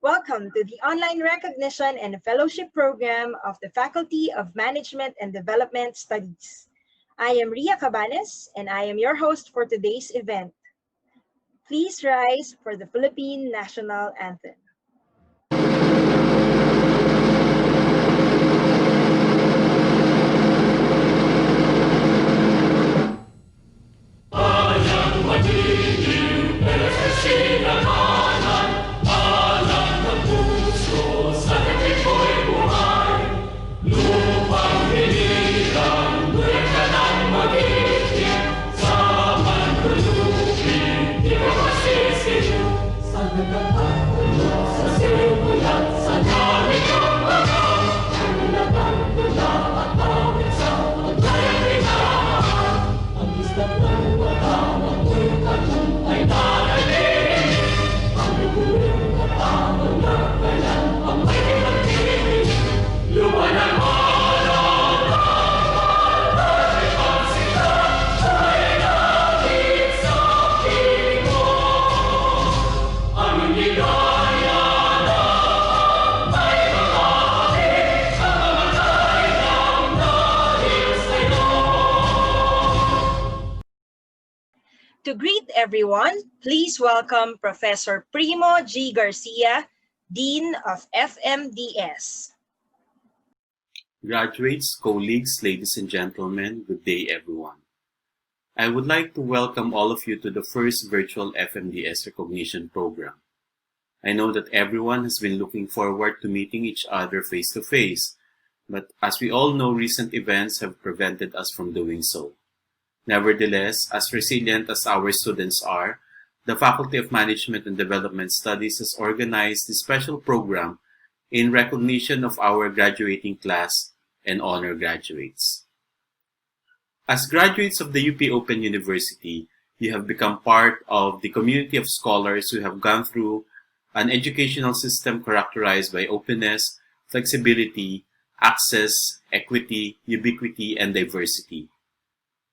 Welcome to the Online Recognition and Fellowship Program of the Faculty of Management and Development Studies. I am Ria Cabanes, and I am your host for today's event. Please rise for the Philippine National Anthem. To greet everyone, please welcome Professor Primo G. Garcia, Dean of FMDS. Graduates, colleagues, ladies and gentlemen, good day everyone. I would like to welcome all of you to the first virtual FMDS recognition program. I know that everyone has been looking forward to meeting each other face to face, but as we all know, recent events have prevented us from doing so. Nevertheless, as resilient as our students are, the Faculty of Management and Development Studies has organized this special program in recognition of our graduating class and honor graduates. As graduates of the UP Open University, you have become part of the community of scholars who have gone through an educational system characterized by openness, flexibility, access, equity, ubiquity, and diversity.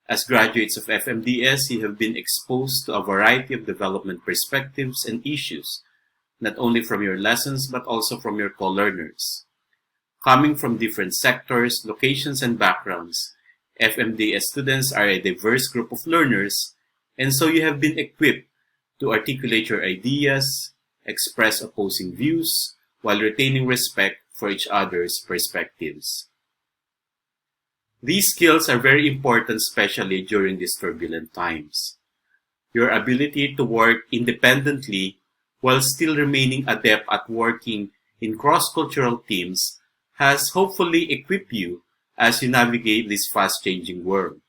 As graduates of FMDS, you have been exposed to a variety of development perspectives and issues, not only from your lessons but also from your co-learners. Coming from different sectors, locations, and backgrounds, FMDS students are a diverse group of learners, and so you have been equipped to articulate your ideas, express opposing views, while retaining respect for each other's perspectives. These skills are very important, especially during these turbulent times. Your ability to work independently while still remaining adept at working in cross-cultural teams has hopefully equipped you as you navigate this fast-changing world.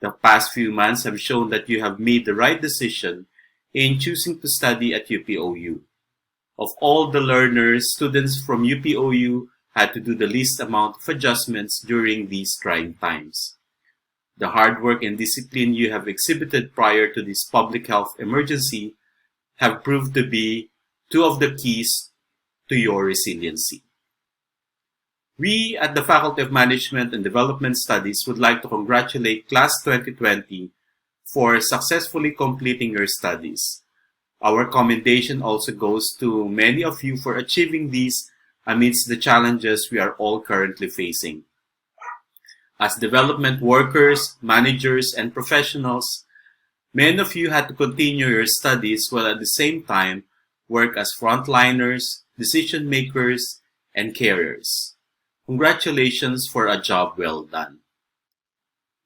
The past few months have shown that you have made the right decision in choosing to study at UPOU. Of all the learners, students from UPOU had to do the least amount of adjustments during these trying times. The hard work and discipline you have exhibited prior to this public health emergency have proved to be two of the keys to your resiliency. We at the Faculty of Management and Development Studies would like to congratulate Class 2020 for successfully completing your studies. Our commendation also goes to many of you for achieving these amidst the challenges we are all currently facing. As development workers, managers, and professionals, many of you had to continue your studies while at the same time work as frontliners, decision makers, and carers. Congratulations for a job well done.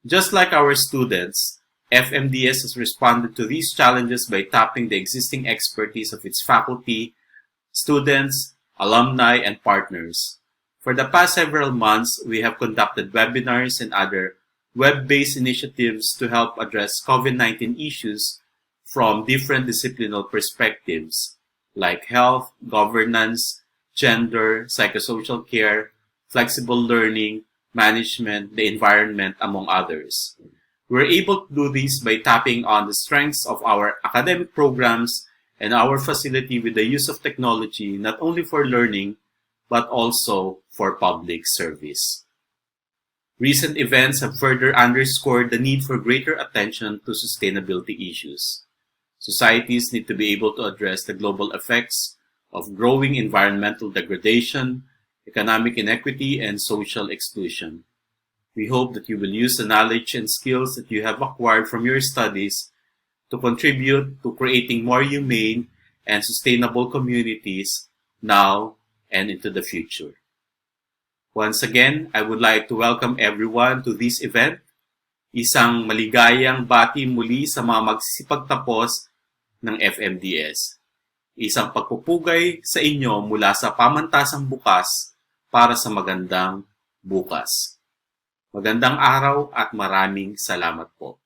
Just like our students, FMDS has responded to these challenges by tapping the existing expertise of its faculty, students, alumni, and partners. For the past several months, we have conducted webinars and other web-based initiatives to help address COVID-19 issues from different disciplinal perspectives like health, governance, gender, psychosocial care, flexible learning, management, the environment, among others. We're able to do this by tapping on the strengths of our academic programs and our facility with the use of technology not only for learning, but also for public service. Recent events have further underscored the need for greater attention to sustainability issues. Societies need to be able to address the global effects of growing environmental degradation, economic inequity, and social exclusion. We hope that you will use the knowledge and skills that you have acquired from your studies to contribute to creating more humane and sustainable communities now and into the future. Once again, I would like to welcome everyone to this event. Isang maligayang bati muli sa mga magsisipagtapos ng FMDS. Isang pagpupugay sa inyo mula sa pamantasang bukas para sa magandang bukas. Magandang araw at maraming salamat po.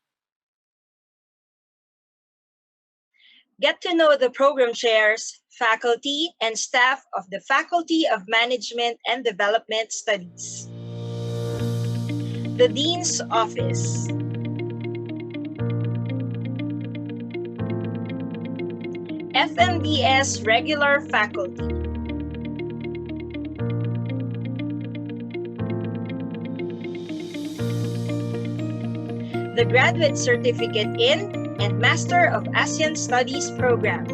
Get to know the program chairs, faculty, and staff of the Faculty of Management and Development Studies. The Dean's Office. FMDS Regular Faculty. The Graduate Certificate in and Master of ASEAN Studies Program.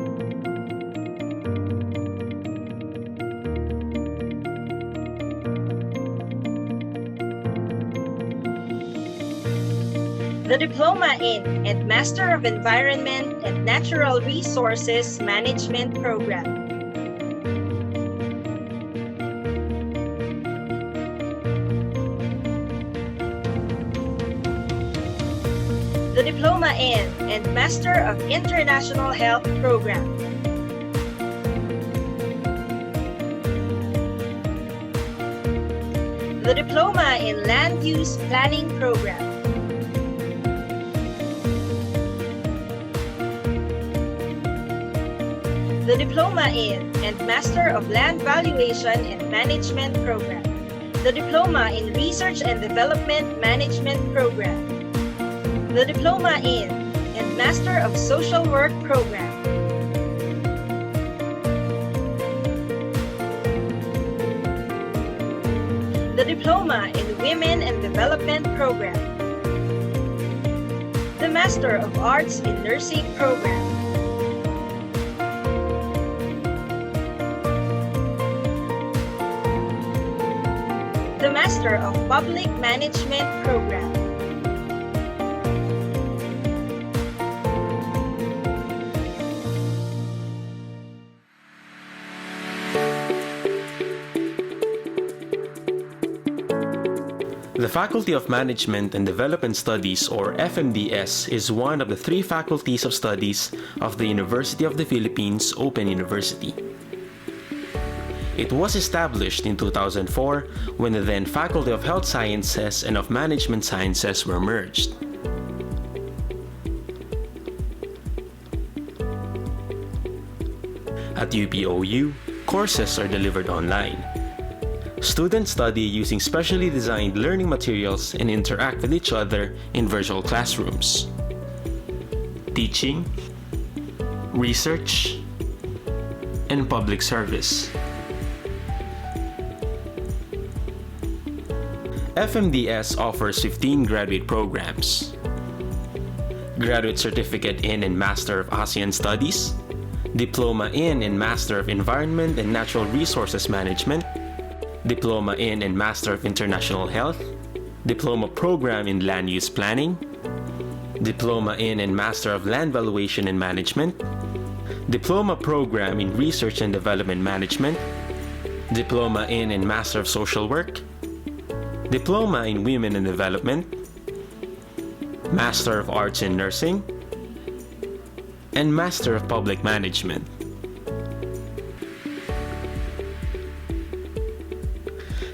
The Diploma in and Master of Environment and Natural Resources Management Program. The Diploma in and Master of International Health Program. The Diploma in Land Use Planning Program. The Diploma in and Master of Land Valuation and Management Program. The Diploma in Research and Development Management Program. The Diploma in and Master of Social Work Program. The Diploma in Women and Development Program. The Master of Arts in Nursing Program. The Master of Public Management Program. The Faculty of Management and Development Studies, or FMDS, is one of the three faculties of studies of the University of the Philippines Open University. It was established in 2004 when the then Faculty of Health Sciences and of Management Sciences were merged. At UPOU, courses are delivered online. Students study using specially designed learning materials and interact with each other in virtual classrooms. Teaching, research, and public service. FMDS offers 15 graduate programs. Graduate Certificate in and Master of ASEAN Studies, Diploma in and Master of Environment and Natural Resources Management, Diploma in and Master of International Health, Diploma Program in Land Use Planning, Diploma in and Master of Land Valuation and Management, Diploma Program in Research and Development Management, Diploma in and Master of Social Work, Diploma in Women and Development, Master of Arts in Nursing, and Master of Public Management.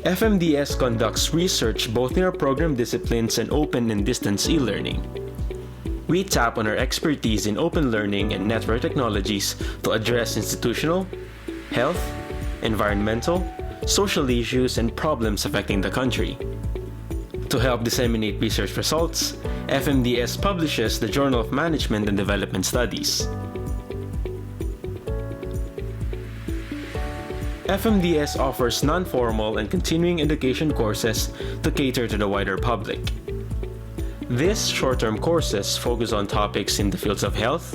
FMDS conducts research both in our program disciplines and open and distance e-learning. We tap on our expertise in open learning and network technologies to address institutional, health, environmental, social issues, and problems affecting the country. To help disseminate research results, FMDS publishes the Journal of Management and Development Studies. FMDS offers non-formal and continuing education courses to cater to the wider public. These short-term courses focus on topics in the fields of health,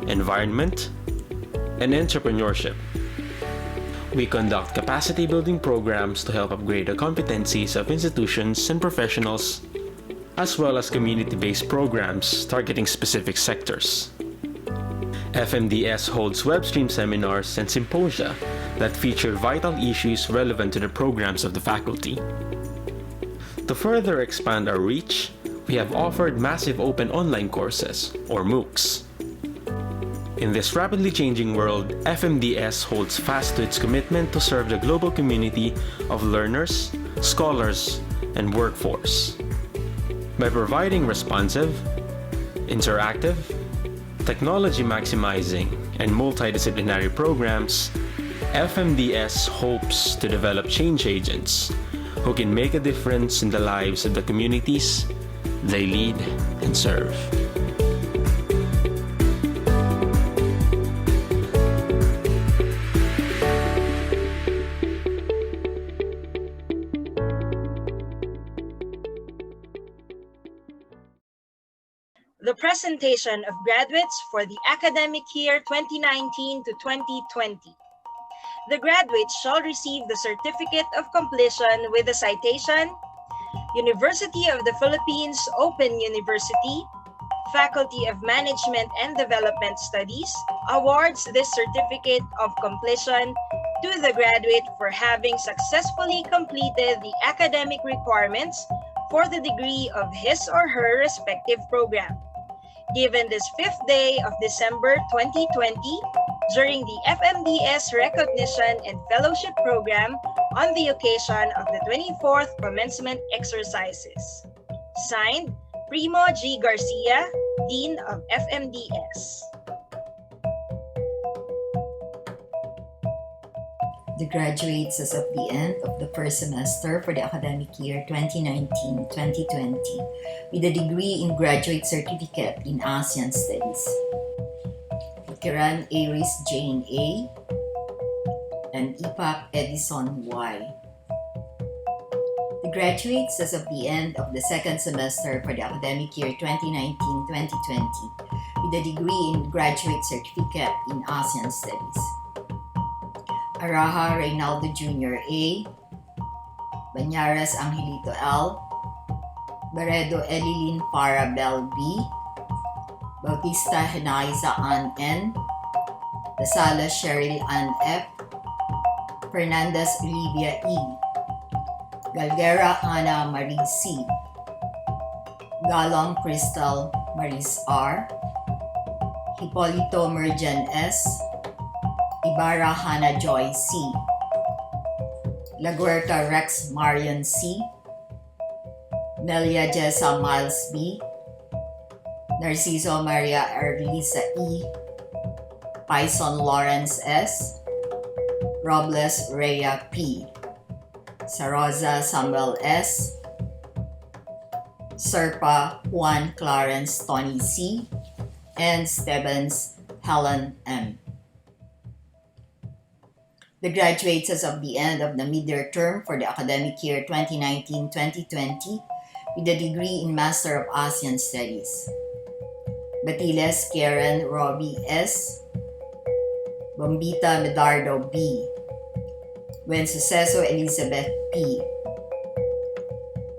environment, and entrepreneurship. We conduct capacity building programs to help upgrade the competencies of institutions and professionals, as well as community-based programs targeting specific sectors. FMDS holds webstream seminars and symposia that feature vital issues relevant to the programs of the faculty. To further expand our reach, we have offered massive open online courses, or MOOCs. In this rapidly changing world, FMDS holds fast to its commitment to serve the global community of learners, scholars, and workforce. By providing responsive, interactive, technology-maximizing, and multidisciplinary programs, FMDS hopes to develop change agents who can make a difference in the lives of the communities they lead and serve. The presentation of graduates for the academic year 2019 to 2020. The graduates shall receive the Certificate of Completion with the citation, University of the Philippines Open University, Faculty of Management and Development Studies awards this Certificate of Completion to the graduate for having successfully completed the academic requirements for the degree of his or her respective program. Given this 5th day of December 2020 during the FMDS Recognition and Fellowship Program on the occasion of the 24th Commencement Exercises. Signed, Primo G. Garcia, Dean of FMDS. The graduates as of the end of the first semester for the academic year 2019-2020 with a degree in graduate certificate in ASEAN Studies. Kiran Aries Jane A. and Ipak Edison Y. The graduates as of the end of the second semester for the academic year 2019-2020 with a degree in graduate certificate in ASEAN Studies. Araha Reynaldo Jr. A. Banyaras Angelito L. Baredo Elilin Farabel B. Bautista Henaiza Ann N. Lasala Cheryl Ann F. Fernandez Olivia E. Galguera Ana Marie C. Galong Crystal Maris R. Hipolito Merjan S. Ibarra Hannah Joy C. Laguerta Rex Marion C. Melia Jessa Miles B. Narciso Maria Erlisa E. Pison Lawrence S. Robles Rhea P. Sarosa Samuel S. Serpa Juan Clarence Tony C. and Stevens Helen M. The graduates as of the end of the mid-year term for the academic year 2019-2020 with a degree in Master of ASEAN Studies. Batiles Karen Robbie S. Bombita Medardo B. Wenceso Elizabeth P.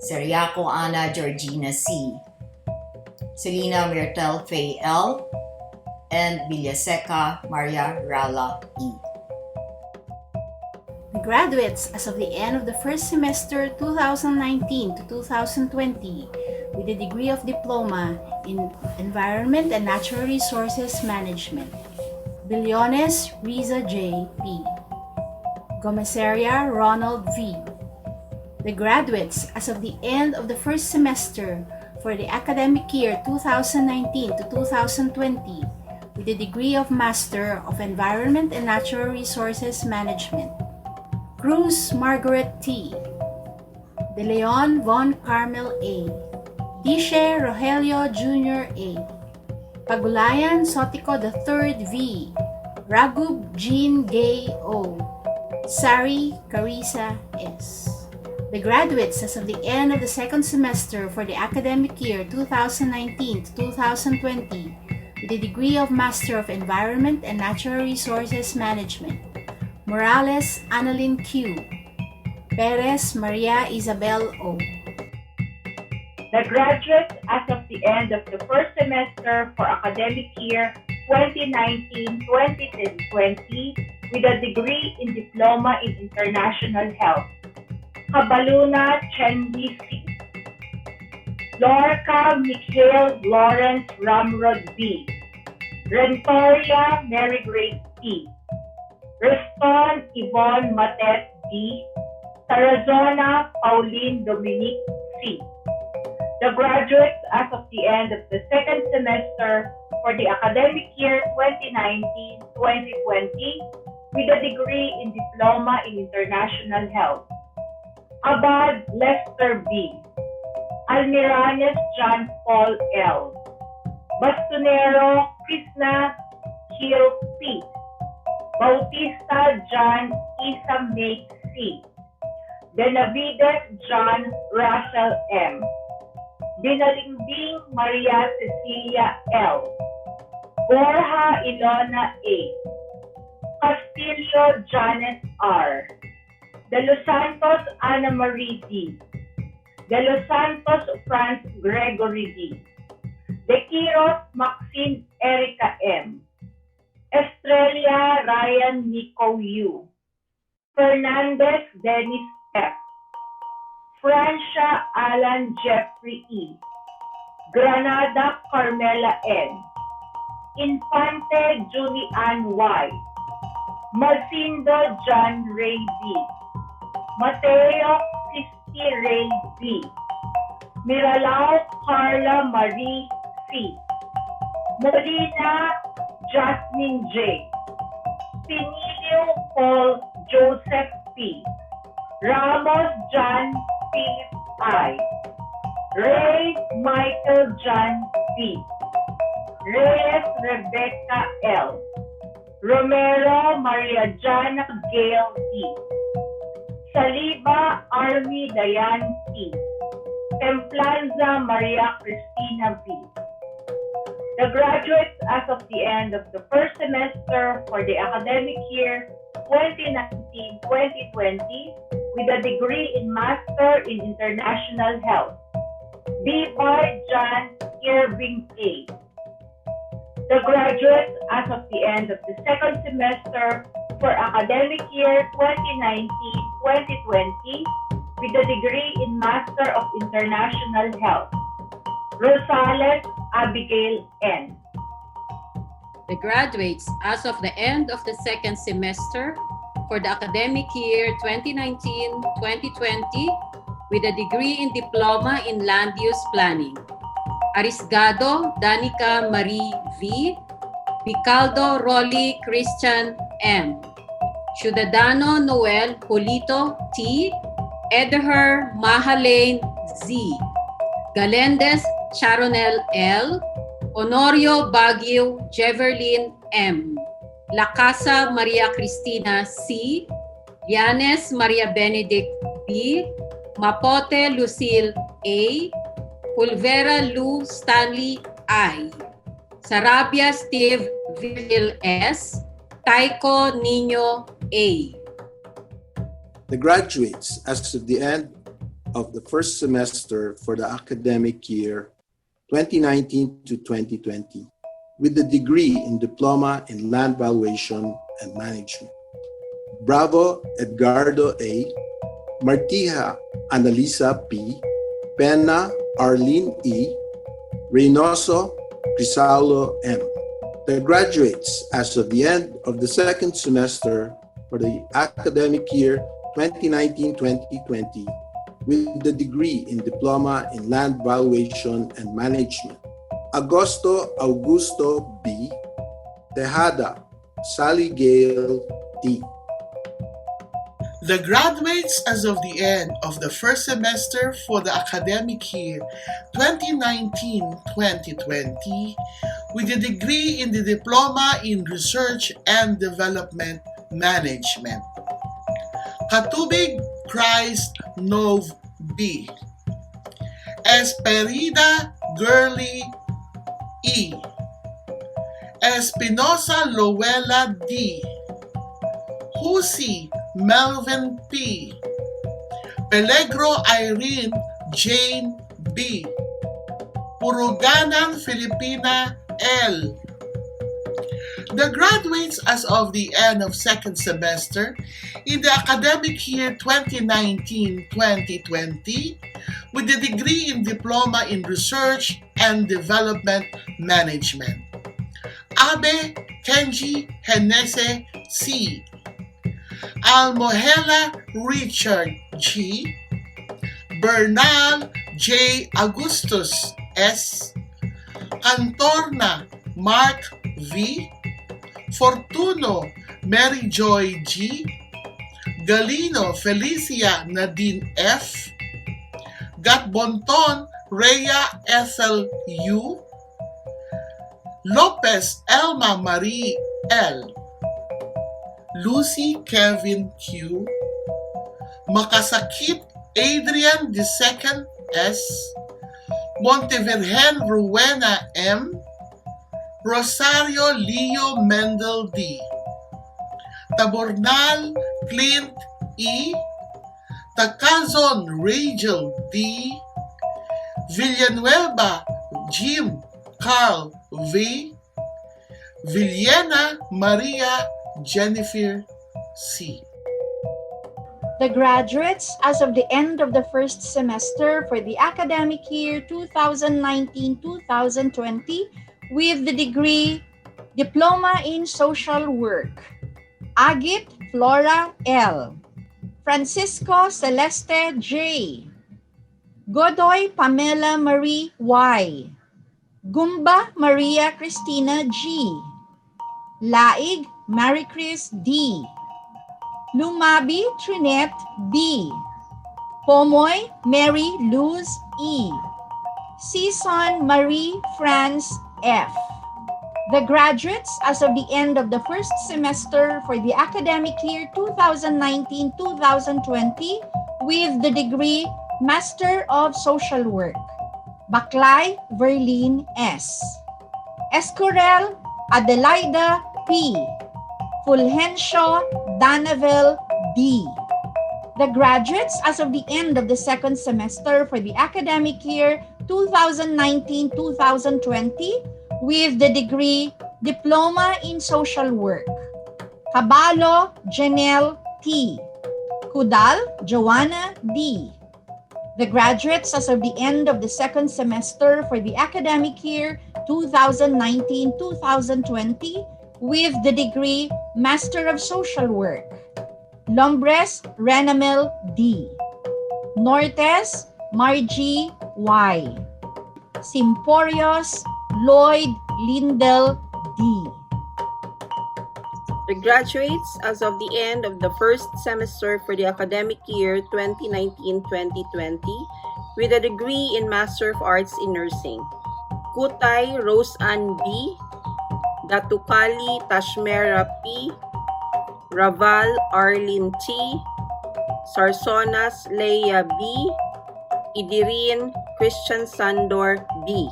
Seriaco Ana Georgina C. Selena Myrtle Faye L. and Villaseca Maria Rala E. The graduates as of the end of the first semester 2019 to 2020 with a degree of diploma in Environment and Natural Resources Management. Billones Riza J. P. Gomesaria Ronald V. The graduates as of the end of the first semester for the academic year 2019 to 2020 with a degree of Master of Environment and Natural Resources Management. Cruz Margaret T. De Leon Von Carmel A. Dishe Rogelio Jr. A. Pagulayan Sotico III V. Ragub Jean Gay O. Sari Carissa S. The graduates as of the end of the second semester for the academic year 2019 to 2020 with a degree of Master of Environment and Natural Resources Management. Morales Annalyn Q. Perez Maria Isabel O. The graduates as of the end of the first semester for academic year 2019-2020 with a degree in Diploma in International Health. Cabaluna Chendi C. Lorca Mikhail Lawrence Ramrod B. Rentoria Mary Grace P. Reston Yvonne Matet B. Tarazona Pauline Dominique C. The graduates as of the end of the second semester for the academic year 2019-2020 with a degree in Diploma in International Health. Abad Lester B. Almiranes John Paul L. Bastonero Krishna Hill P. Bautista John Isa May C. Benavides John Russell M. Binalingbing Maria Cecilia L. Borja Ilona A. Castillo Janet R. De Los Santos Ana Marie D. De Los Santos Franz Gregory D. De Quiros Maxine Erica M. Estrella Ryan Nico U. Fernandez Dennis F. Francia Alan Jeffrey E. Granada Carmela N. Infante Julie Ann Y. Malcindo John Ray B. Mateo Christy Ray B. Miralao Carla Marie C. Molina Jasmine J. Pinilio Paul Joseph P. Ramos John Philip I. Ray Michael John B. Reyes Rebecca L. Romero Maria Jana Gail E. Saliba Army Diane P. Templanza Maria Cristina V. The graduates as of the end of the first semester for the academic year 2019-2020 with a degree in Master in International Health. B. Bar John Irving A. The graduates as of the end of the second semester for academic year 2019-2020 with a degree in Master of International Health. Rosales Abigail N. The graduates as of the end of the second semester for the academic year 2019-2020 with a degree in Diploma in Land Use Planning. Arisgado Danica Marie V. Picaldo Rolly Christian M. Ciudadano Noel Polito T. Edher Mahalane Z. Galendez Charonel L. Honorio Baguio Jeverlin M. Lacasa Maria Cristina C. Llanes Maria Benedict B. Mapote Lucille A. Pulvera Lou Stanley I. Sarabia Steve Virgil S. Taiko Nino A. The graduates as of the end of the first semester for the academic year 2019 to 2020 with the degree in Diploma in Land Valuation and Management. Bravo Edgardo A. Martija Annalisa P. Pena Arlene E. Reynoso Crisaulo M. The graduates as of the end of the second semester for the academic year 2019-2020 with the degree in Diploma in Land Valuation and Management. Agosto Augusto B. Tejada Sally Gale D. The graduates as of the end of the first semester for the academic year 2019-2020 with a degree in the Diploma in Research and Development Management. Katubig Christ Nov B. Esperida Gurley E. Espinosa Lowella D. Husi Melvin P. Pelegro Irene Jane B. Puruganan Filipina L. The graduates as of the end of second semester in the academic year 2019-2020 with a degree in Diploma in Research and Development Management. Abe Kenji Henese C. Almohela Richard G. Bernal J. Augustus S. Cantorna Mark V. Fortuno Mary Joy G. Galino Felicia Nadine F. Gatbonton Rhea Ethel U. Lopez Elma Marie L. Lucy Kevin Q. Makasakit Adrian II S. Montevirgen Rowena M. Rosario Leo Mendel D. Tabornal Clint E. Tacazon Rachel D. Villanueva Jim Carl V. Villena Maria Jennifer C. The graduates as of the end of the first semester for the academic year 2019-2020 with the degree Diploma in Social Work. Agit Flora L. Francisco Celeste J. Godoy Pamela Marie Y. Gumba Maria Cristina G. Laig Mary Chris D. Lumabi Trinette B. Pomoy Mary Luz E. Season Marie France F. The graduates as of the end of the first semester for the academic year 2019-2020 with the degree Master of Social Work. Baclay Verlene S. Escorel Adelaida P. Fulgencio Danavel D. The graduates as of the end of the second semester for the academic year 2019-2020 with the degree Diploma in Social Work. Caballo Janelle T. Kudal Joanna D. The graduates as of the end of the second semester for the academic year 2019-2020 with the degree Master of Social Work. Lombres Renamel D. Nortes Margie Y. Simporios Lloyd Lindell D. The graduates as of the end of the first semester for the academic year 2019-2020 with a degree in Master of Arts in Nursing. Kutay Rose Ann B. Datukali Tashmera P. Raval Arlene T. Sarsonas Leia B. Idirin Christian Sandor B.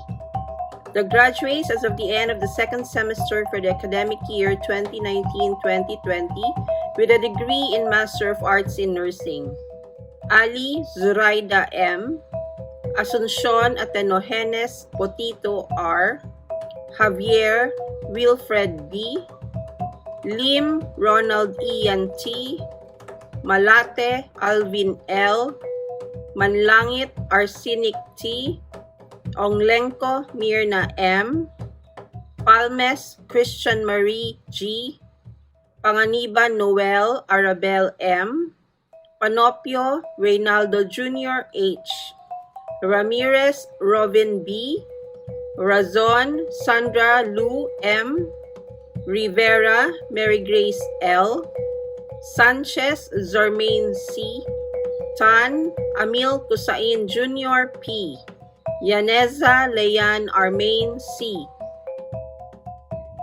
The graduates as of the end of the second semester for the academic year 2019-2020 with a degree in Master of Arts in Nursing. Ali Zuraida M. Asuncion Atenogenes Potito R. Javier Wilfred B. Lim Ronald Ian T. Malate Alvin L. Manlangit Arsenic T. Onglenko Mirna M. Palmes Christian Marie G. Panganiban Noel Arabel M. Panopio Reynaldo Jr. H. Ramirez Robin B. Razon Sandra Lu M. Rivera Mary Grace L. Sanchez Zormaine C. Tan Amil Kusain Jr. P. Yaneza Leyan Armain C.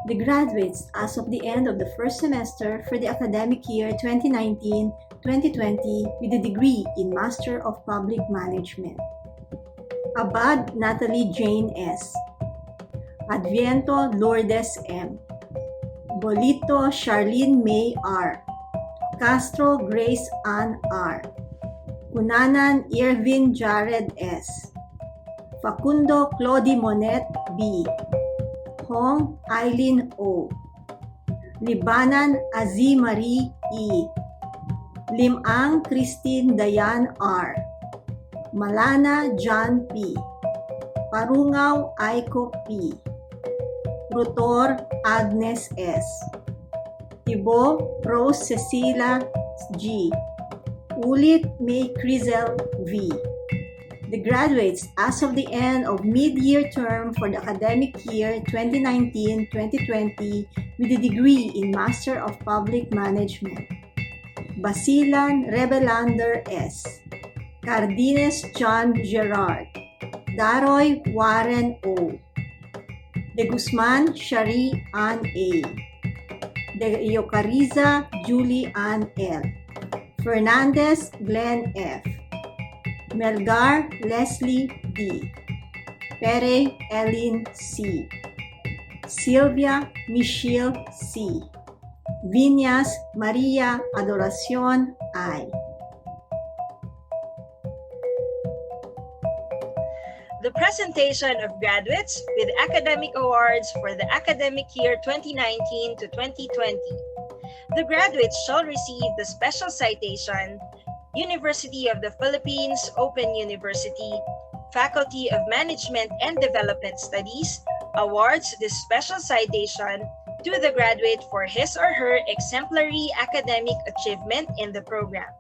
The graduates as of the end of the first semester for the academic year 2019-2020 with a degree in Master of Public Management. Abad Natalie Jane S. Adviento Lourdes M. Bolito Charlene May R. Castro Grace Ann R. Cunanan Irvin Jared S. Facundo Claudie Monet B. Hong Eileen O. Libanan Azie Marie E. Limang Christine Dayan R. Malana John P. Parungaw Aiko P. Rutor Agnes S. Tibo Rose Cecilia G. Ulit May Crizel V. The graduates as of the end of mid-year term for the academic year 2019-2020 with a degree in Master of Public Management. Basilan Rebelander S. Cardines John Gerard. Daroy Warren O. De Guzman Shari Ann A. De Yocariza Julie Ann L. Fernandez Glenn F. Melgar Leslie D. Pere Ellen C. Sylvia Michelle C. Viñas Maria Adoracion I. The presentation of graduates with academic awards for the academic year 2019 to 2020. The graduates shall receive the special citation, University of the Philippines Open University, Faculty of Management and Development Studies awards this special citation to the graduate for his or her exemplary academic achievement in the program.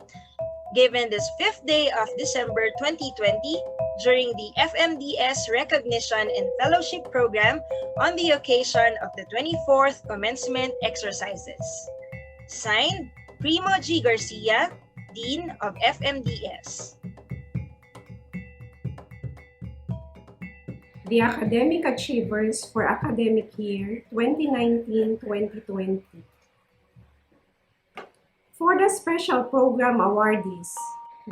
Given this 5th day of December 2020 during the FMDS Recognition and Fellowship Program on the occasion of the 24th Commencement Exercises. Signed, Primo G. Garcia, Dean of FMDS. The academic achievers for academic year 2019-2020. For the special program awardees,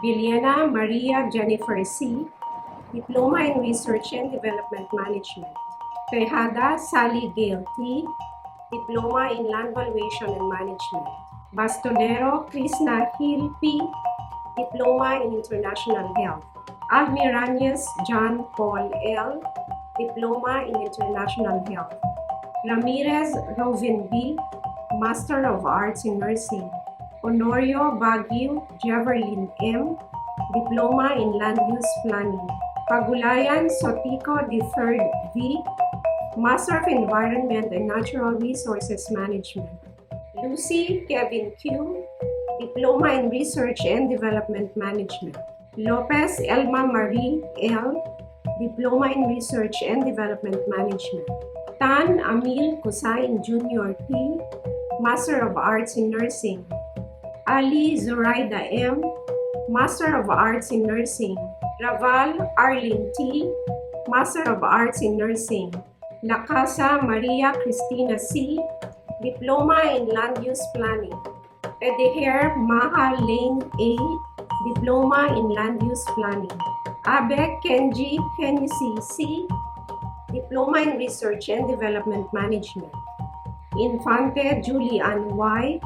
Villena Maria Jennifer C., Diploma in Research and Development Management. Tejada Sally Gail T., Diploma in Land Valuation and Management. Bastolero Krishna Hill P., Diploma in International Health. Almiranez John Paul L., Diploma in International Health. Ramirez Rovin B., Master of Arts in Nursing. Honorio Baguio Jeverlin M., Diploma in Land Use Planning. Pagulayan Sotico III V., Master of Environment and Natural Resources Management. Lucy Kevin Q., Diploma in Research and Development Management. Lopez Elma Marie L., Diploma in Research and Development Management. Tan Amil Kusain Jr. P., Master of Arts in Nursing. Ali Zoraida M., Master of Arts in Nursing. Raval Arlene T., Master of Arts in Nursing. Lacasa Maria Cristina C., Diploma in Land Use Planning. Edeher Maha Lane A., Diploma in Land Use Planning. Abe Kenji Hennessy C., Diploma in Research and Development Management. Infante Julie Ann Y.,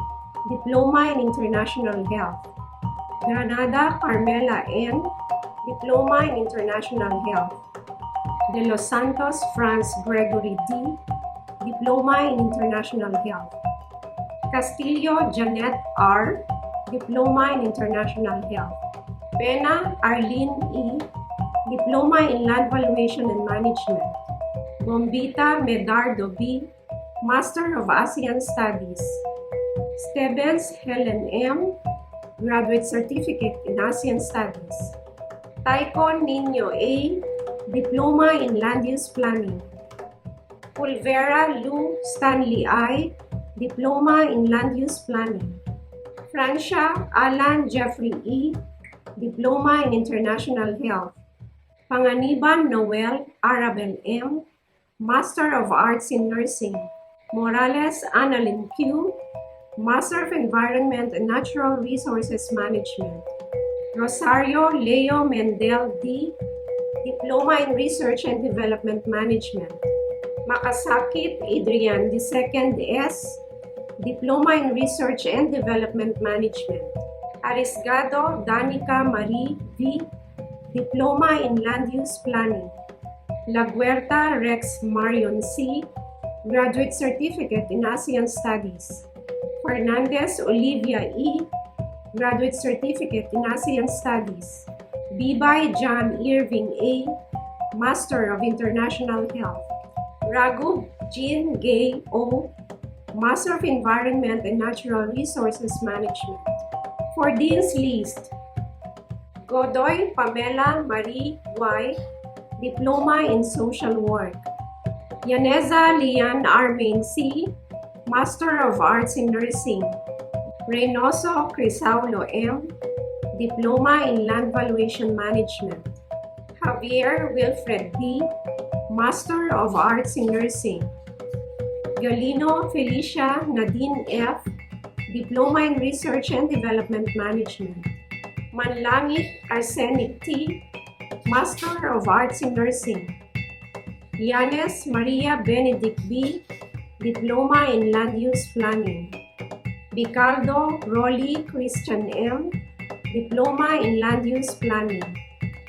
Diploma in International Health. Granada Carmela N., Diploma in International Health. De Los Santos Franz Gregory D., Diploma in International Health. Castillo Janet R., Diploma in International Health. Pena Arlene E., Diploma in Land Valuation and Management. Bombita Medardo B., Master of ASEAN Studies. Stevens Helen M., Graduate Certificate in ASEAN Studies. Taikon Nino A., Diploma in Land Use Planning. Pulvera Lou Stanley I., Diploma in Land Use Planning. Francia Alan Jeffrey E., Diploma in International Health. Panganiban Noel Arabel M., Master of Arts in Nursing. Morales Annalyn Q., Master of Environment and Natural Resources Management. Rosario Leo Mendel D., Diploma in Research and Development Management. Makasakit Adrian II S., Diploma in Research and Development Management. Arriesgado Danica Marie V. Diploma in Land Use Planning. La Guerta Rex Marion C. Graduate Certificate in ASEAN Studies. Fernandez Olivia E. Graduate Certificate in ASEAN Studies. Bibay John Irving A. Master of International Health. Raghu Jean Gay O. Master of Environment and Natural Resources Management. For Dean's List, Godoy Pamela Marie Y. Diploma in Social Work. Yaneza Lian Armain C. Master of Arts in Nursing. Reynoso Crisaulo M. Diploma in Land Valuation Management. Javier Wilfred B. Master of Arts in Nursing. Galino Felicia Nadine F. Diploma in Research and Development Management. Manlangit Arsenic T. Master of Arts in Nursing. Yanes Maria Benedict B. Diploma in Land Use Planning. Bicaldo Rolly Christian M. Diploma in Land Use Planning.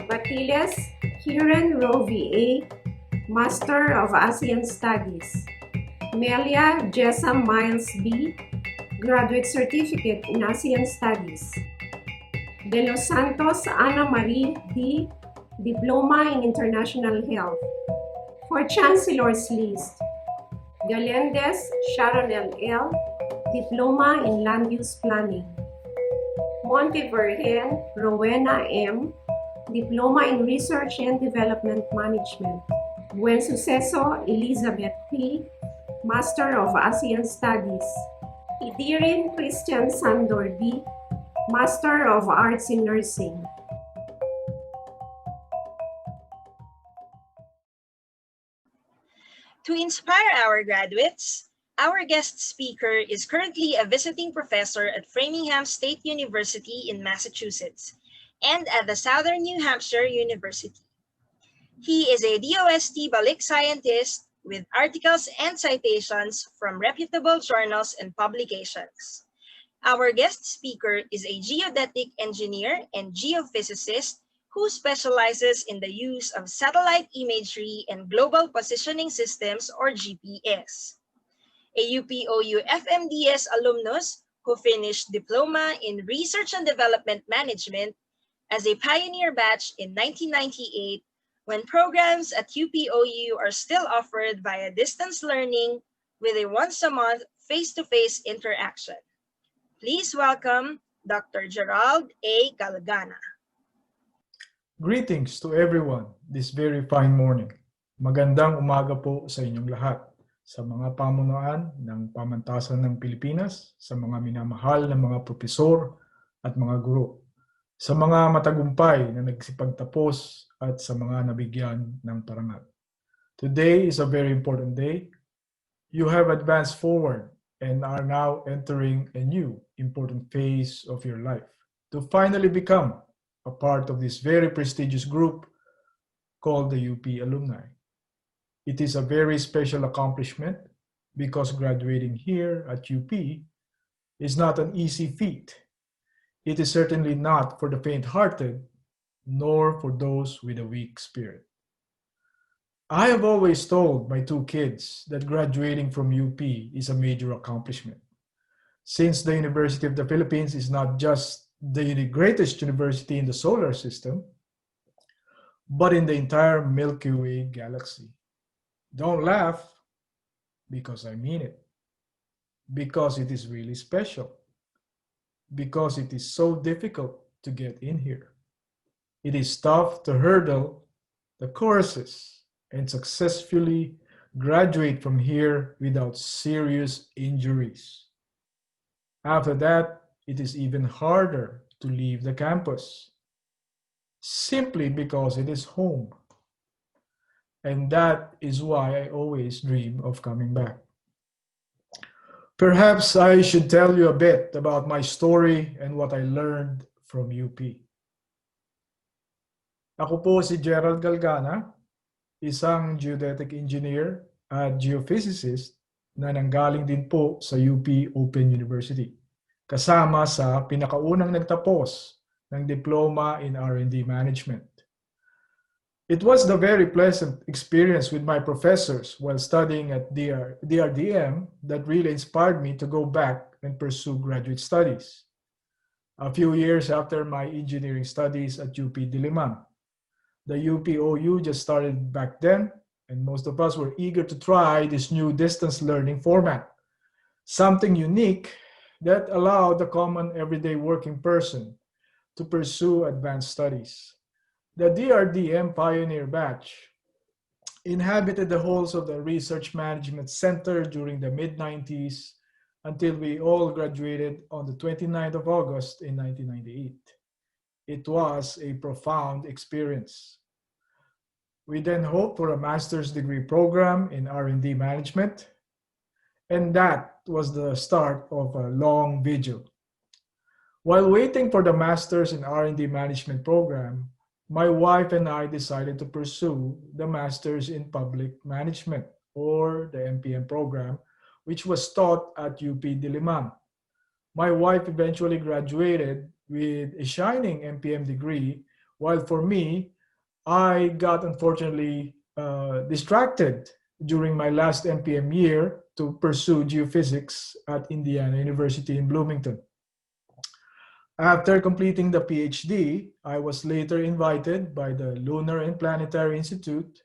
Batiles Kiran Rovi A. Master of ASEAN Studies. Melia Jessa Miles B. Graduate Certificate in ASEAN Studies. De Los Santos Ana Marie D. Diploma in International Health. For Chancellor's List, Galendez Sharonel L. Diploma in Land Use Planning. Montevergen Rowena M. Diploma in Research and Development Management. Buen Suceso Elizabeth P. Master of ASEAN Studies. Idirin Christian Sandor B. Master of Arts in Nursing. To inspire our graduates, our guest speaker is currently a visiting professor at Framingham State University in Massachusetts and at the Southern New Hampshire University. He is a DOST Balik scientist with articles and citations from reputable journals and publications. Our guest speaker is a geodetic engineer and geophysicist who specializes in the use of satellite imagery and global positioning systems, or GPS. A UPOU FMDS alumnus who finished Diploma in Research and Development Management as a pioneer batch in 1998, when programs at UPOU are still offered via distance learning with a once-a-month face-to-face interaction. Please welcome Dr. Gerald A. Galgana. Greetings to everyone this very fine morning. Magandang umaga po sa inyong lahat, sa mga pamunuan ng pamantasan ng Pilipinas, sa mga minamahal na mga propesor at mga guro, sa mga matagumpay na nagsipagtapos at sa mga nabigyan ng parangal. Today is a very important day. You have advanced forward and are now entering a new important phase of your life to finally become a part of this very prestigious group called the UP alumni. It is a very special accomplishment because graduating here at UP is not an easy feat. It is certainly not for the faint-hearted, nor for those with a weak spirit. I have always told my two kids that graduating from UP is a major accomplishment, since the University of the Philippines is not just the greatest university in the solar system, but in the entire Milky Way galaxy. Don't laugh, because I mean it. Because it is really special. Because it is so difficult to get in here. It is tough to hurdle the courses and successfully graduate from here without serious injuries. After that, it is even harder to leave the campus, simply because it is home. And that is why I always dream of coming back. Perhaps I should tell you a bit about my story and what I learned from UP. Ako po si Gerald Galgana, isang geodetic engineer at geophysicist na nanggaling din po sa UP Open University, kasama sa pinakaunang nagtapos ng Diploma in R&D Management. It was the very pleasant experience with my professors while studying at DRDM that really inspired me to go back and pursue graduate studies. A few years after my engineering studies at UP Diliman, the UPOU just started back then, and most of us were eager to try this new distance learning format, something unique that allowed the common everyday working person to pursue advanced studies. The DRDM pioneer batch inhabited the halls of the Research Management Center during the mid-90s until we all graduated on the 29th of August in 1998. It was a profound experience. We then hoped for a master's degree program in R&D management, and that was the start of a long vigil. While waiting for the master's in R&D management program, my wife and I decided to pursue the master's in public management, or the MPM program, which was taught at UP Diliman. My wife eventually graduated with a shining MPM degree, while for me, I got unfortunately distracted during my last MPM year to pursue geophysics at Indiana University in Bloomington. After completing the PhD, I was later invited by the Lunar and Planetary Institute,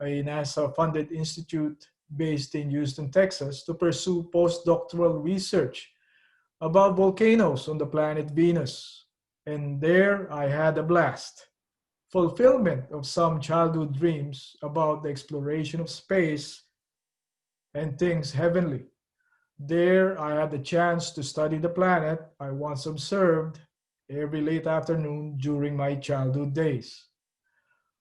a NASA-funded institute based in Houston, Texas, to pursue postdoctoral research about volcanoes on the planet Venus. And there I had a blast. Fulfillment of some childhood dreams about the exploration of space and things heavenly. There I had the chance to study the planet I once observed every late afternoon during my childhood days.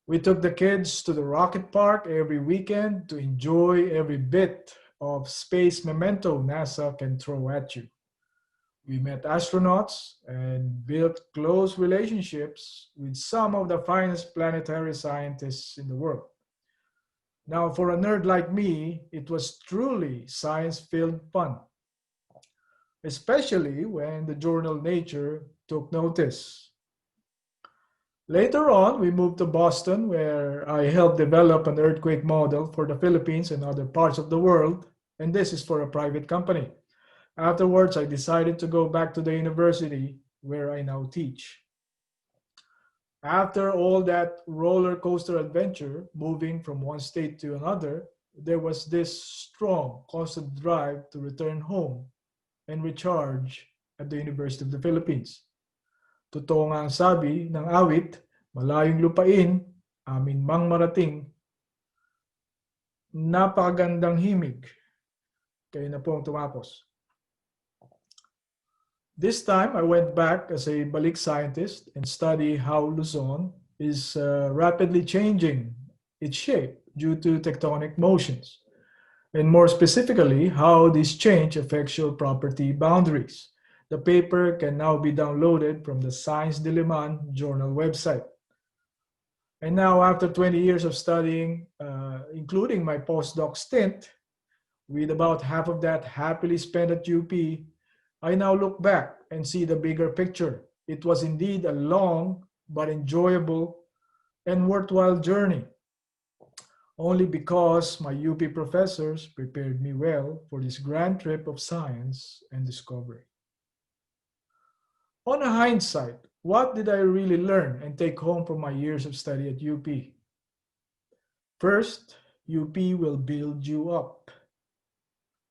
We took the kids to the rocket park every weekend to enjoy every bit of space memento NASA can throw at you. We met astronauts and built close relationships with some of the finest planetary scientists in the world. Now, for a nerd like me, it was truly science-filled fun, especially when the journal Nature took notice. Later on, we moved to Boston, where I helped develop an earthquake model for the Philippines and other parts of the world, and this is for a private company. Afterwards, I decided to go back to the university where I now teach. After all that roller coaster adventure, moving from one state to another, there was this strong, constant drive to return home and recharge at the University of the Philippines. Totoo nga ang sabi ng awit, malayong lupain, amin mang marating, napakagandang himig. Kayo na po ang tumapos. This time, I went back as a balik scientist and studied how Luzon is rapidly changing its shape due to tectonic motions, and more specifically, how this change affects your property boundaries. The paper can now be downloaded from the Science Diliman journal website. And now, after 20 years of studying, including my postdoc stint, with about half of that happily spent at UP, I now look back and see the bigger picture. It was indeed a long but enjoyable and worthwhile journey, only because my UP professors prepared me well for this grand trip of science and discovery. On a hindsight, what did I really learn and take home from my years of study at UP? First, UP will build you up.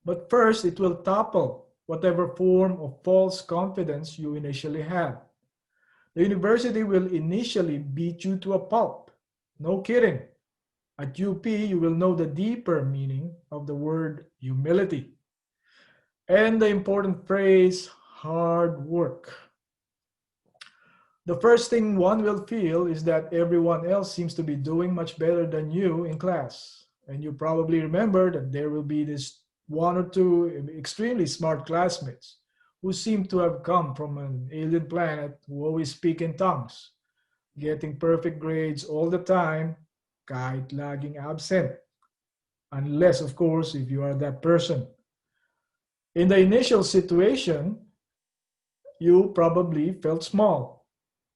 But first, it will topple whatever form of false confidence you initially had. The university will initially beat you to a pulp. No kidding. At UP, you will know the deeper meaning of the word humility and the important phrase hard work. The first thing one will feel is that everyone else seems to be doing much better than you in class. And you probably remember that there will be this one or two extremely smart classmates who seem to have come from an alien planet who always speak in tongues, getting perfect grades all the time, kahit laging absent. unless, of course, if you are that person. In the initial situation, you probably felt small,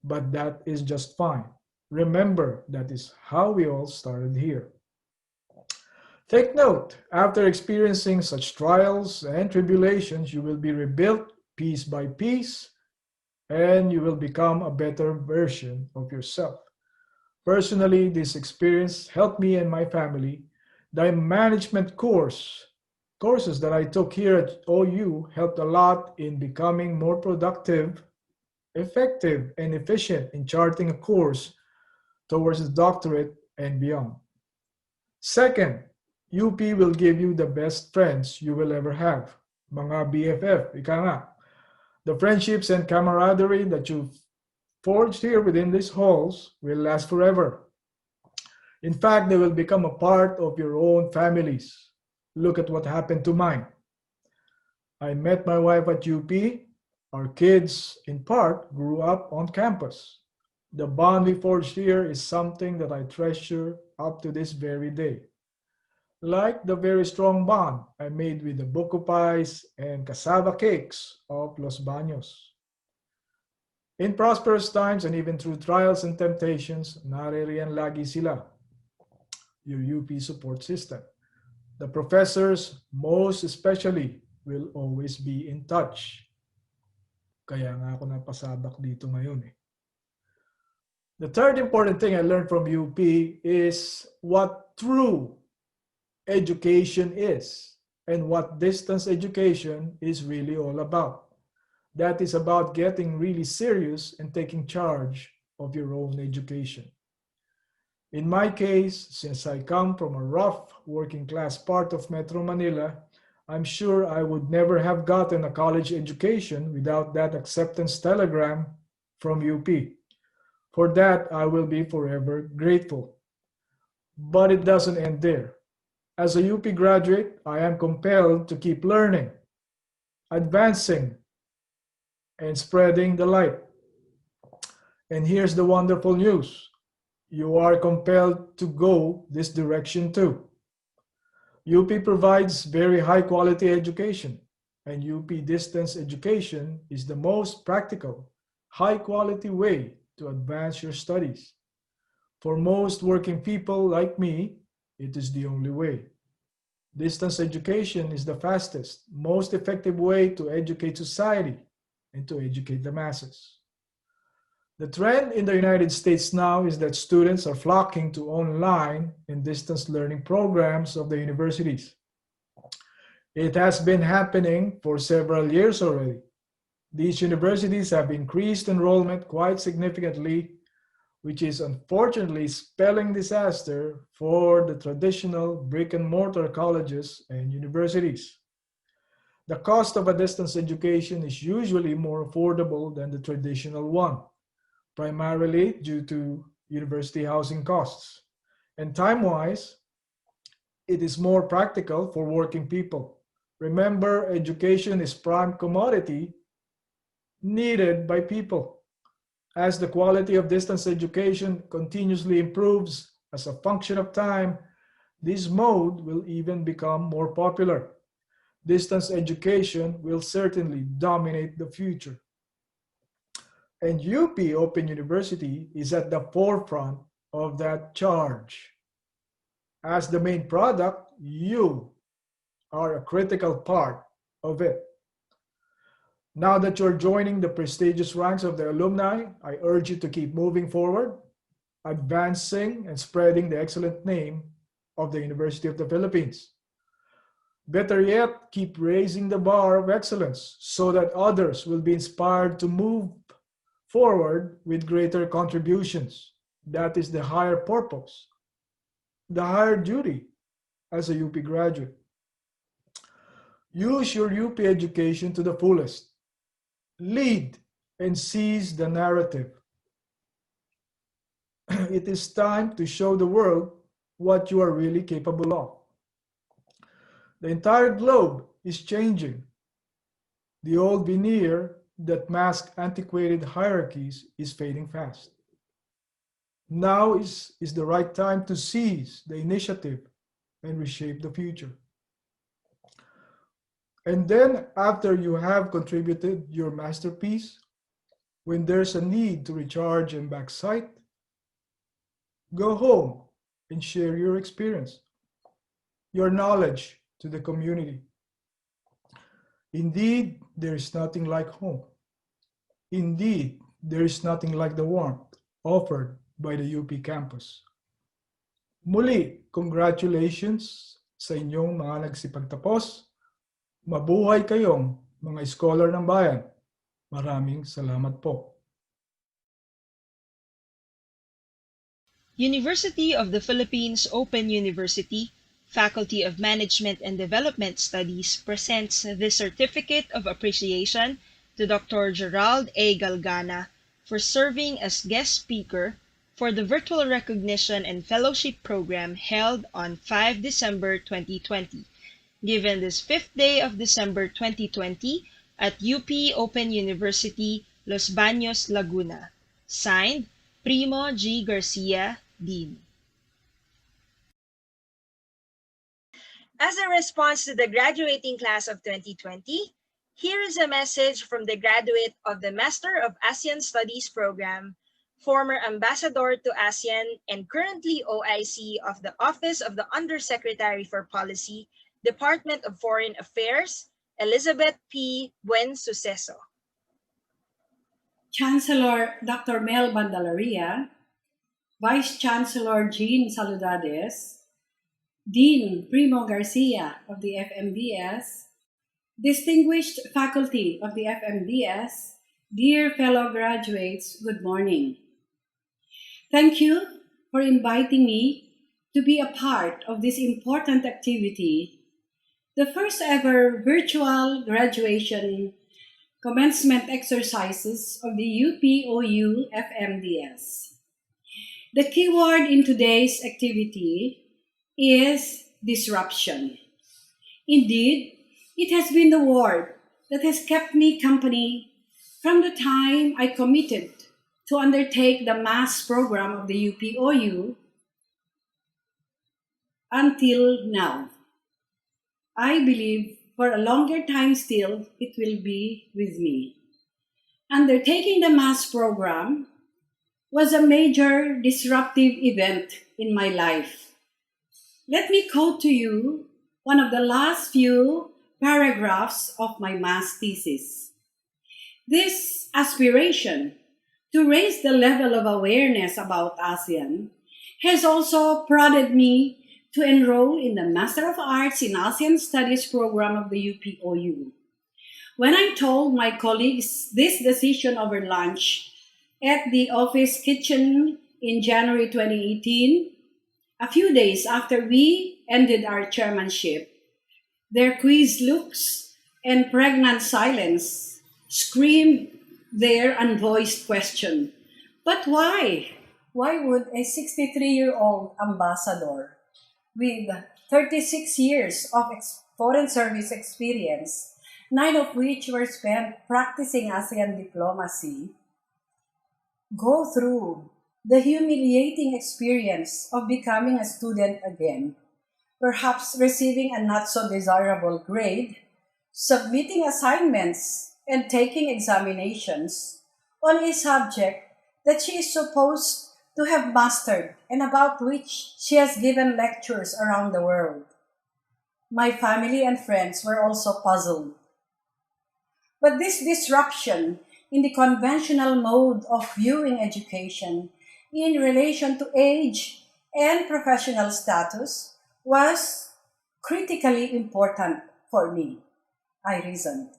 but that is just fine. Remember, that is how we all started here. Take note, after experiencing such trials and tribulations, you will be rebuilt piece by piece, and you will become a better version of yourself. Personally, this experience helped me and my family. The management courses that I took here at OU helped a lot in becoming more productive, effective, and efficient in charting a course towards a doctorate and beyond. Second, UP will give you the best friends you will ever have. Mga BFF, ika nga. The friendships and camaraderie that you've forged here within these halls will last forever. In fact, they will become a part of your own families. Look at what happened to mine. I met my wife at UP. Our kids, in part, grew up on campus. The bond we forged here is something that I treasure up to this very day. Like the very strong bond I made with the buko pies and cassava cakes of Los Baños. In prosperous times and even through trials and temptations, naririyan lagi sila, your UP support system. The professors, most especially, will always be in touch. Kaya nga ako napasabak dito ngayon eh. The third important thing I learned from UP is what true education is and what distance education is really all about. That is about getting really serious and taking charge of your own education. In my case, since I come from a rough working class part of Metro Manila, I'm sure I would never have gotten a college education without that acceptance telegram from UP. For that, I will be forever grateful. But it doesn't end there. As a UP graduate, I am compelled to keep learning, advancing, and spreading the light. And here's the wonderful news. You are compelled to go this direction too. UP provides very high quality education, and UP distance education is the most practical, high quality way to advance your studies. For most working people like me, it is the only way. Distance education is the fastest, most effective way to educate society and to educate the masses. The trend in the United States now is that students are flocking to online and distance learning programs of the universities. It has been happening for several years already. These universities have increased enrollment quite significantly, which is unfortunately spelling disaster for the traditional brick and mortar colleges and universities. The cost of a distance education is usually more affordable than the traditional one, primarily due to university housing costs. And time-wise, it is more practical for working people. Remember, education is prime commodity needed by people. As the quality of distance education continuously improves as a function of time, this mode will even become more popular. Distance education will certainly dominate the future. And UP Open University is at the forefront of that charge. As the main product, you are a critical part of it. Now that you're joining the prestigious ranks of the alumni, I urge you to keep moving forward, advancing and spreading the excellent name of the University of the Philippines. Better yet, keep raising the bar of excellence so that others will be inspired to move forward with greater contributions. That is the higher purpose, the higher duty as a UP graduate. Use your UP education to the fullest. Lead and seize the narrative. It is time to show the world what you are really capable of. The entire globe is changing. The old veneer that masks antiquated hierarchies is fading fast. Now is the right time to seize the initiative and reshape the future. And then, after you have contributed your masterpiece, when there's a need to recharge and backcite, go home and share your experience, your knowledge to the community. Indeed, there is nothing like home. Indeed, there is nothing like the warmth offered by the UP campus. Muli, congratulations sa inyong mga nagsipagtapos. Mabuhay kayong mga scholar ng bayan. Maraming salamat po. University of the Philippines Open University, Faculty of Management and Development Studies presents the Certificate of Appreciation to Dr. Gerald A. Galgana for serving as guest speaker for the Virtual Recognition and Fellowship Program held on 5 December 2020, given this 5th day of December 2020 at UP Open University, Los Baños, Laguna. Signed, Primo G. Garcia, Dean. As a response to the graduating class of 2020, here is a message from the graduate of the Master of ASEAN Studies program, former Ambassador to ASEAN and currently OIC of the Office of the Undersecretary for Policy, Department of Foreign Affairs, Elizabeth P. Buen Suceso. Chancellor Dr. Mel Bandalaria, Vice Chancellor Jean Saludades, Dean Primo Garcia of the FMDS, distinguished faculty of the FMDS, dear fellow graduates, good morning. Thank you for inviting me to be a part of this important activity, the first ever virtual graduation commencement exercises of the UPOU FMDS. The keyword in today's activity is disruption. Indeed, it has been the word that has kept me company from the time I committed to undertake the mass program of the UPOU until now. I believe for a longer time still, it will be with me. Undertaking the mass program was a major disruptive event in my life. Let me quote to you one of the last few paragraphs of my mass thesis. This aspiration to raise the level of awareness about ASEAN has also prodded me to enroll in the Master of Arts in ASEAN Studies program of the UPOU. When I told my colleagues this decision over lunch at the office kitchen in January 2018, a few days after we ended our chairmanship, their quiz looks and pregnant silence screamed their unvoiced question. But why? Why would a 63-year-old ambassador with 36 years of foreign service experience, 9 of which were spent practicing ASEAN diplomacy, go through the humiliating experience of becoming a student again, perhaps receiving a not so desirable grade, submitting assignments, and taking examinations on a subject that she is supposed to have mastered and about which she has given lectures around the world. My family and friends were also puzzled. But this disruption in the conventional mode of viewing education in relation to age and professional status was critically important for me, I reasoned.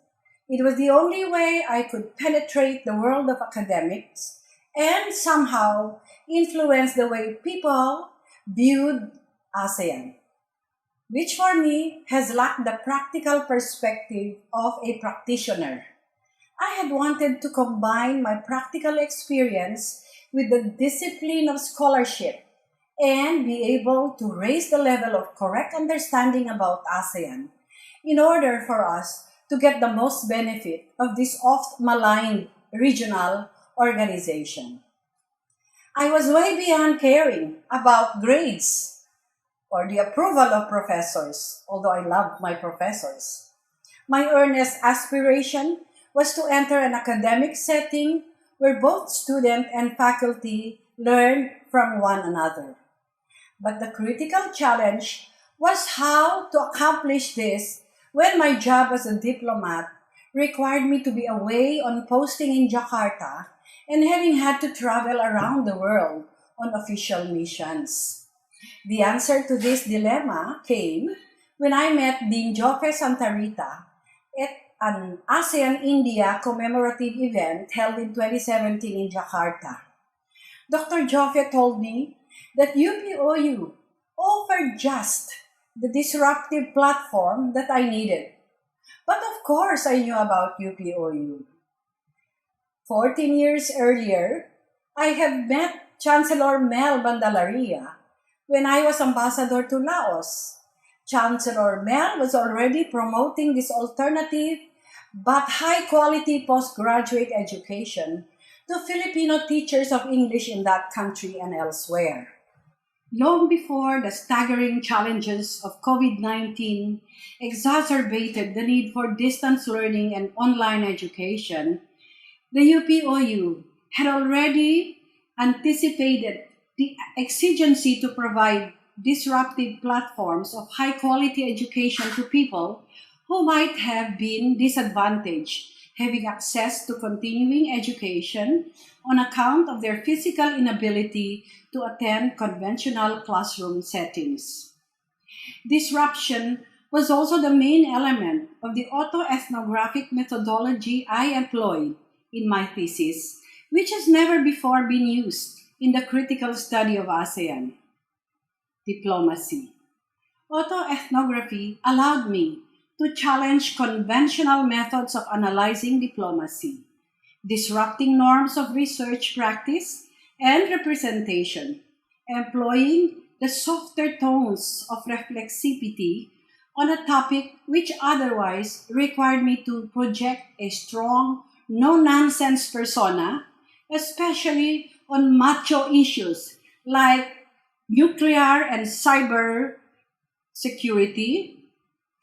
It was the only way I could penetrate the world of academics and somehow influence the way people viewed ASEAN, which for me has lacked the practical perspective of a practitioner. I had wanted to combine my practical experience with the discipline of scholarship and be able to raise the level of correct understanding about ASEAN in order for us to get the most benefit of this oft-maligned regional organization. I was way beyond caring about grades or the approval of professors, although I love my professors. My earnest aspiration was to enter an academic setting where both student and faculty learn from one another. But the critical challenge was how to accomplish this when my job as a diplomat required me to be away on posting in Jakarta and having had to travel around the world on official missions. The answer to this dilemma came when I met Dean Jofe Santa Rita at an ASEAN-India commemorative event held in 2017 in Jakarta. Dr. Jofe told me that UPOU offered just the disruptive platform that I needed. But of course, I knew about UPOU. 14 years earlier, I had met Chancellor Mel Bandalaria when I was ambassador to Laos. Chancellor Mel was already promoting this alternative but high-quality postgraduate education to Filipino teachers of English in that country and elsewhere. Long before the staggering challenges of COVID-19 exacerbated the need for distance learning and online education, the UPOU had already anticipated the exigency to provide disruptive platforms of high-quality education to people who might have been disadvantaged having access to continuing education on account of their physical inability to attend conventional classroom settings. Disruption was also the main element of the autoethnographic methodology I employed in my thesis, which has never before been used in the critical study of ASEAN. Diplomacy. Autoethnography allowed me to challenge conventional methods of analyzing diplomacy, disrupting norms of research practice and representation, employing the softer tones of reflexivity on a topic which otherwise required me to project a strong, no-nonsense persona, especially on macho issues like nuclear and cyber security,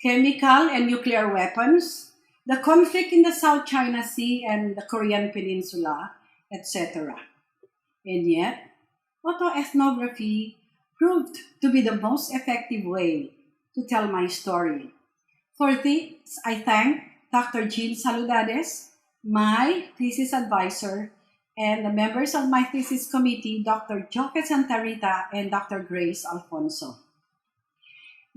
chemical and nuclear weapons, the conflict in the South China Sea and the Korean Peninsula, etc. And yet, autoethnography proved to be the most effective way to tell my story. For this, I thank Dr. Jean Saludades, my thesis advisor, and the members of my thesis committee, Dr. Jofe Santa Rita and Dr. Grace Alfonso.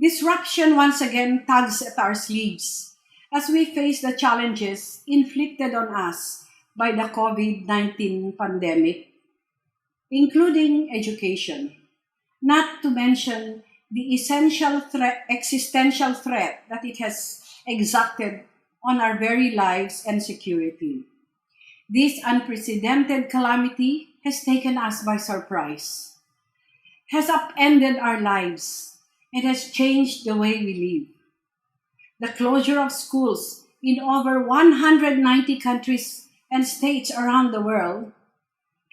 Disruption once again tugs at our sleeves as we face the challenges inflicted on us by the COVID-19 pandemic, including education, not to mention the existential threat that it has exacted on our very lives and security. This unprecedented calamity has taken us by surprise, has upended our lives, and has changed the way we live. The closure of schools in over 190 countries and states around the world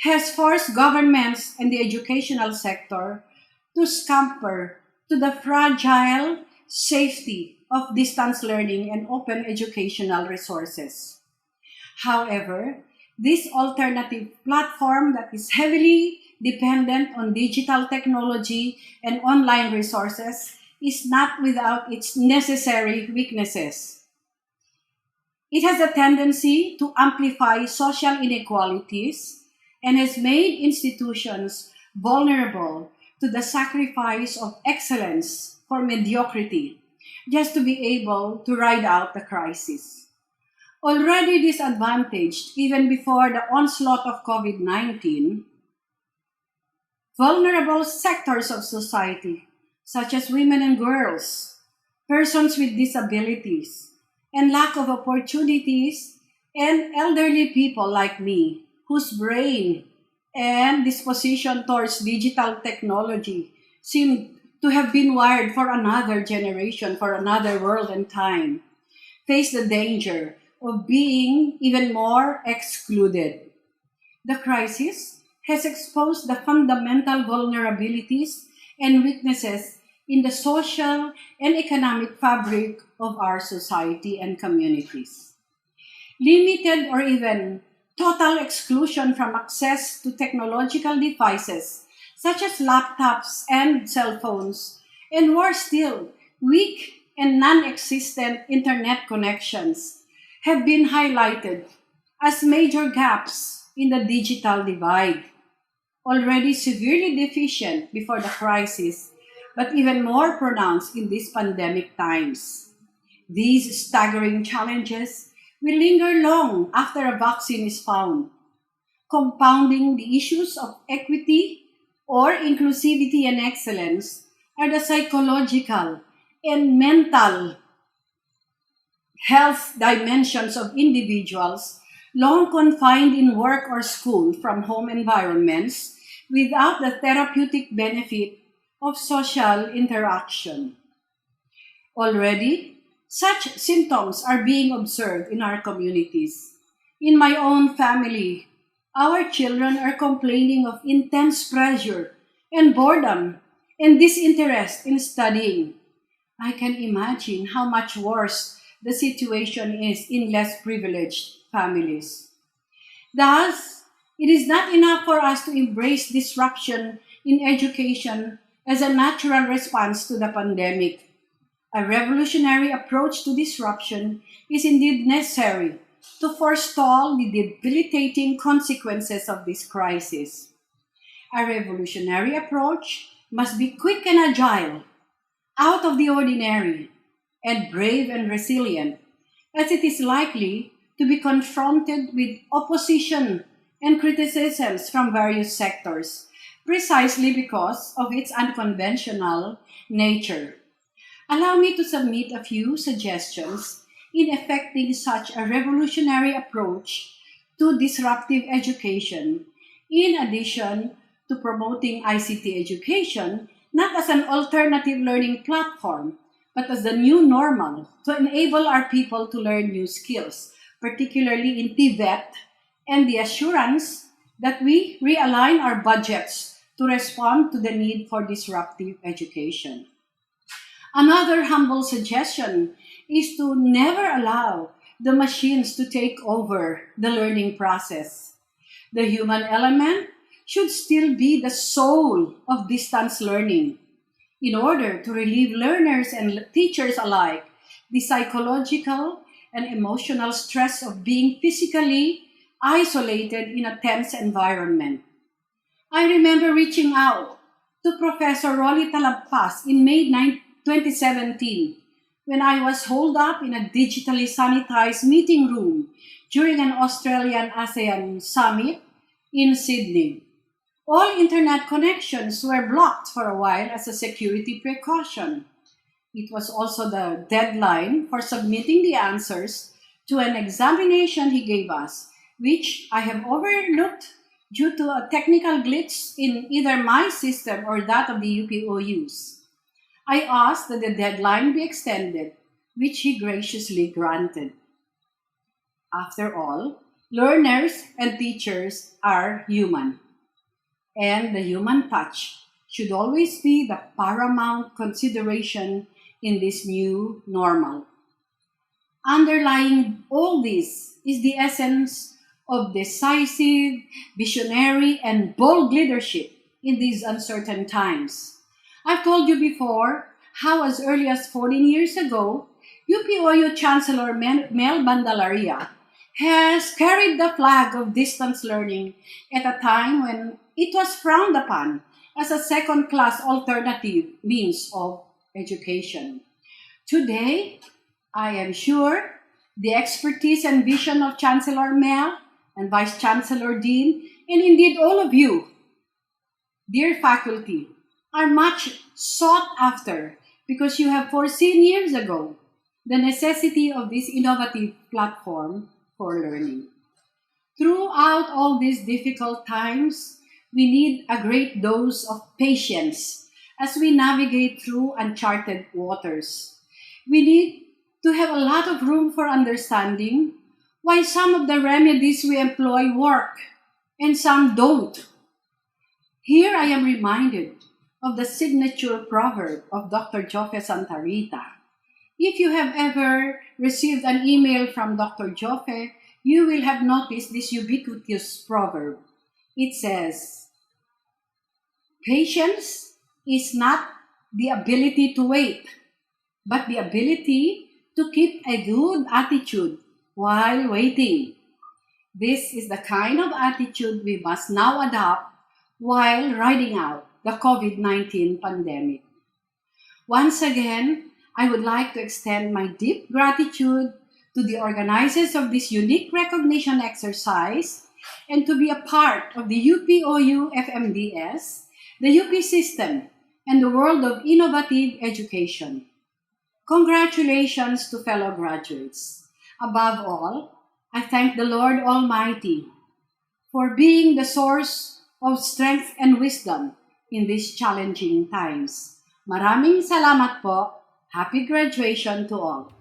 has forced governments and the educational sector to scamper to the fragile safety of distance learning and open educational resources. However, this alternative platform that is heavily dependent on digital technology and online resources is not without its necessary weaknesses. It has a tendency to amplify social inequalities and has made institutions vulnerable to the sacrifice of excellence for mediocrity, just to be able to ride out the crisis. Already disadvantaged even before the onslaught of COVID-19, vulnerable sectors of society, such as women and girls, persons with disabilities, and lack of opportunities, and elderly people like me, whose brain and disposition towards digital technology seem to have been wired for another generation, for another world and time, face the danger of being even more excluded. The crisis has exposed the fundamental vulnerabilities and weaknesses in the social and economic fabric of our society and communities. Limited or even total exclusion from access to technological devices such as laptops and cell phones, and worse still, weak and non-existent internet connections have been highlighted as major gaps in the digital divide, already severely deficient before the crisis, but even more pronounced in these pandemic times. These staggering challenges will linger long after a vaccine is found, compounding the issues of equity or inclusivity and excellence are the psychological and mental health dimensions of individuals long confined in work or school from home environments without the therapeutic benefit of social interaction. Already, such symptoms are being observed in our communities. In my own family, our children are complaining of intense pressure and boredom and disinterest in studying. I can imagine how much worse the situation is in less privileged families. Thus, it is not enough for us to embrace disruption in education as a natural response to the pandemic. A revolutionary approach to disruption is indeed necessary to forestall the debilitating consequences of this crisis. A revolutionary approach must be quick and agile, out of the ordinary, and brave and resilient, as it is likely to be confronted with opposition and criticisms from various sectors, precisely because of its unconventional nature. Allow me to submit a few suggestions in effecting such a revolutionary approach to disruptive education, in addition to promoting ICT education not as an alternative learning platform, but as the new normal to enable our people to learn new skills, particularly in TVET, and the assurance that we realign our budgets to respond to the need for disruptive education. Another humble suggestion is to never allow the machines to take over the learning process. The human element should still be the soul of distance learning in order to relieve learners and teachers alike the psychological and emotional stress of being physically isolated in a tense environment. I remember reaching out to Professor Rolly Talabpas in May 2017 when I was holed up in a digitally sanitized meeting room during an Australian ASEAN summit in Sydney. All internet connections were blocked for a while as a security precaution. It was also the deadline for submitting the answers to an examination he gave us, which I have overlooked due to a technical glitch in either my system or that of the UPOUs. I asked that the deadline be extended, which he graciously granted. After all, learners and teachers are human, and the human touch should always be the paramount consideration in this new normal. Underlying all this is the essence of decisive, visionary, and bold leadership in these uncertain times. I've told you before how as early as 14 years ago, UPOU Chancellor Mel Bandalaria has carried the flag of distance learning at a time when it was frowned upon as a second-class alternative means of education. Today, I am sure the expertise and vision of Chancellor Mel and Vice Chancellor Dean, and indeed all of you, dear faculty, are much sought after because you have foreseen years ago the necessity of this innovative platform for learning. Throughout all these difficult times, we need a great dose of patience as we navigate through uncharted waters. We need to have a lot of room for understanding why some of the remedies we employ work and some don't. Here I am reminded of the signature proverb of Dr. Joffe Santa Rita. If you have ever received an email from Dr. Joffe, you will have noticed this ubiquitous proverb. It says, patience is not the ability to wait, but the ability to keep a good attitude while waiting. This is the kind of attitude we must now adopt while riding out the COVID-19 pandemic. Once again, I would like to extend my deep gratitude to the organizers of this unique recognition exercise and to be a part of the UPOU FMDS, the UP system, and the world of innovative education. Congratulations to fellow graduates. Above all, I thank the Lord Almighty for being the source of strength and wisdom in these challenging times. Maraming salamat po. Happy graduation to all.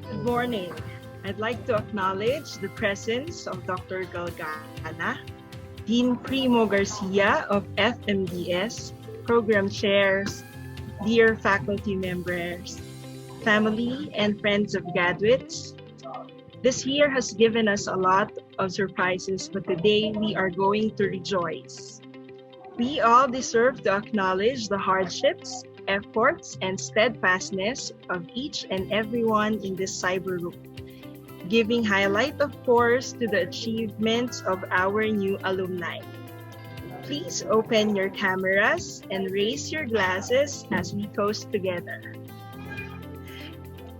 Good morning. I'd like to acknowledge the presence of Dr. Galgana, Dean Primo Garcia of FMDS, Program Chairs, dear faculty members, family, and friends of graduates. This year has given us a lot of surprises, but today we are going to rejoice. We all deserve to acknowledge the hardships, efforts, and steadfastness of each and everyone in this cyber room, giving highlight, of course, to the achievements of our new alumni. Please open your cameras and raise your glasses as we toast together.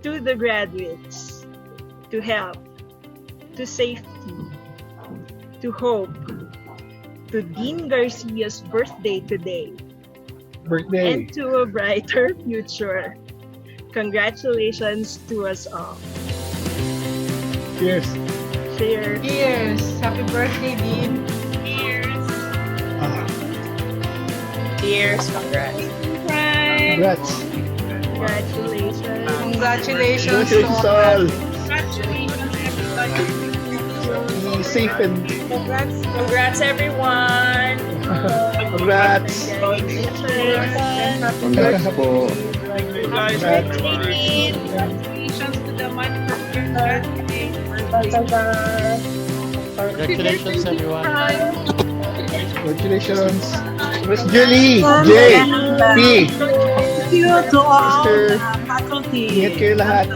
To the graduates, to health, to safety, to hope, to Dean Garcia's birthday today, and to a brighter future. Congratulations to us all. Cheers. Cheers. Cheers! Happy birthday, Dean! Cheers, congrats. Congrats. Congratulations. Congratulations to all. Congratulations, everybody. Be safe and Congrats, everyone. congrats. Congrats po. Congratulations to the man for Congratulations, everyone. Congratulations. Miss Julie, J, P. Thank you to all Mr. faculty. Ingat kayo lahat.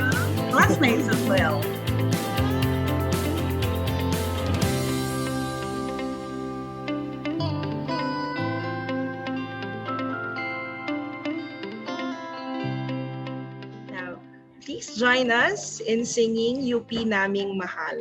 Classmates as well. Now, please join us in singing UP Naming Mahal.